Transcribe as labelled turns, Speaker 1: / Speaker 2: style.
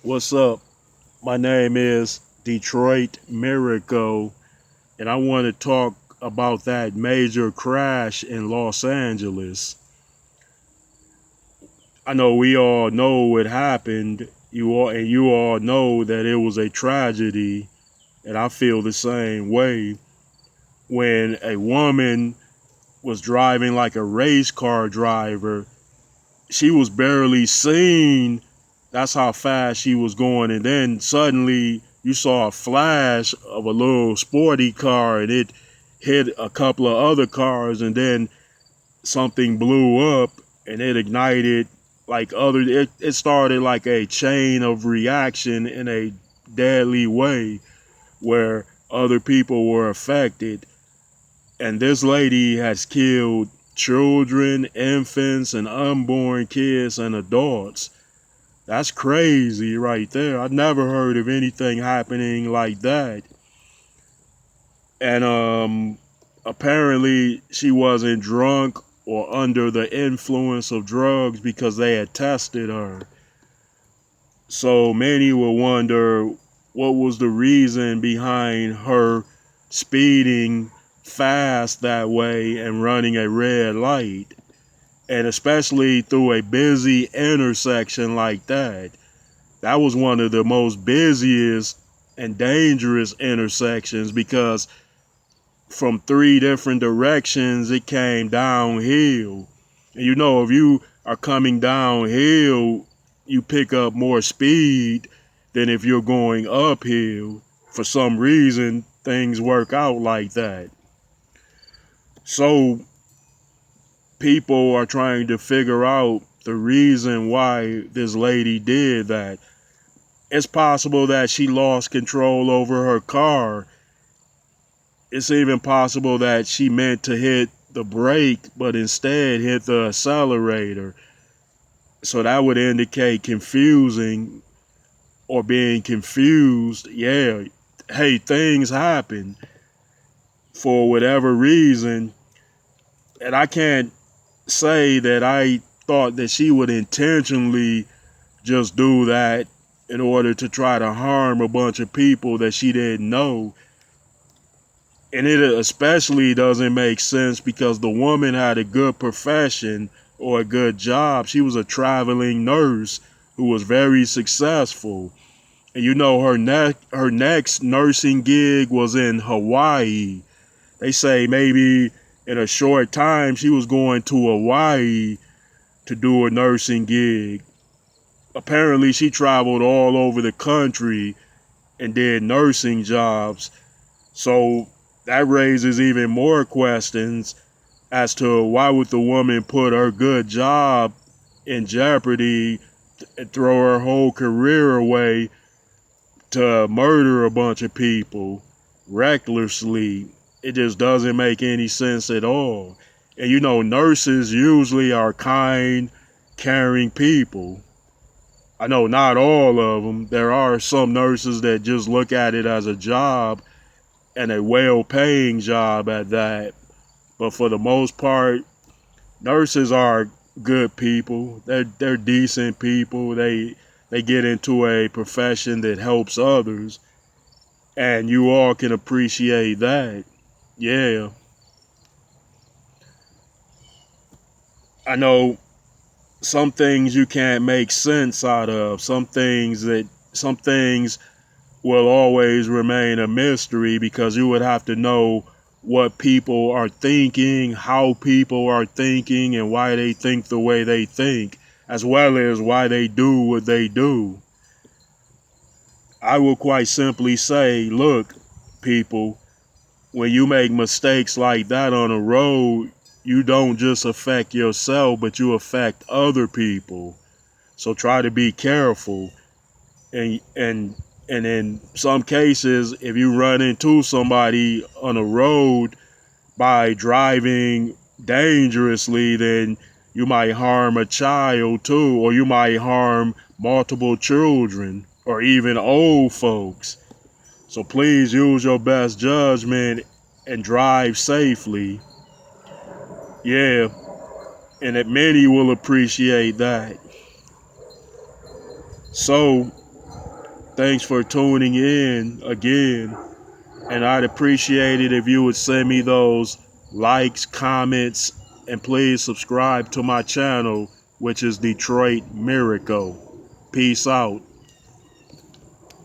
Speaker 1: What's up? My name is Detroit Miracle, and I want to talk about that major crash in Los Angeles. I know we all know what happened. You all know that it was a tragedy, and I feel the same way. When a woman was driving like a race car driver, she was barely seen. That's how fast she was going. And then suddenly you saw a flash of a little sporty car and it hit a couple of other cars. And then something blew up and it ignited it started like a chain of reaction in a deadly way where other people were affected. And this lady has killed children, infants, and unborn kids and adults. That's crazy right there. I never heard of anything happening like that. And apparently she wasn't drunk or under the influence of drugs because they had tested her. So many will wonder what was the reason behind her speeding fast that way and running a red light, and especially through a busy intersection like that. That was one of the most busiest and dangerous intersections because from three different directions it came downhill. And if you are coming downhill, you pick up more speed than if you're going uphill. For some reason, things work out like that. So people are trying to figure out the reason why this lady did that. It's possible that she lost control over her car. It's even possible that she meant to hit the brake, but instead hit the accelerator. So that would indicate confusing or being confused. Yeah, hey, things happen for whatever reason. And I can't say that I thought that she would intentionally just do that in order to try to harm a bunch of people that she didn't know. And it especially doesn't make sense because the woman had a good profession or a good job. She was a traveling nurse who was very successful. And her next nursing gig was in Hawaii. They say maybe in a short time she was going to Hawaii to do a nursing gig. Apparently she traveled all over the country and did nursing jobs. So that raises even more questions as to why would the woman put her good job in jeopardy and throw her whole career away to murder a bunch of people recklessly. It just doesn't make any sense at all. And nurses usually are kind, caring people. I know not all of them. There are some nurses that just look at it as a job and a well-paying job at that. But for the most part, nurses are good people. They're decent people. They get into a profession that helps others, and you all can appreciate that. Yeah, I know some things you can't make sense out of. Some things will always remain a mystery because you would have to know what people are thinking, how people are thinking, and why they think the way they think, as well as why they do what they do. I will quite simply say, look, people, when you make mistakes like that on a road, you don't just affect yourself, but you affect other people. So try to be careful. And in some cases, if you run into somebody on a road by driving dangerously, then you might harm a child too, or you might harm multiple children or even old folks. So please use your best judgment and drive safely. Yeah, and that many will appreciate that. So Thanks for tuning in again. And I'd appreciate it if you would send me those likes, comments, and please subscribe to my channel, which is Detroit Miracle. Peace out.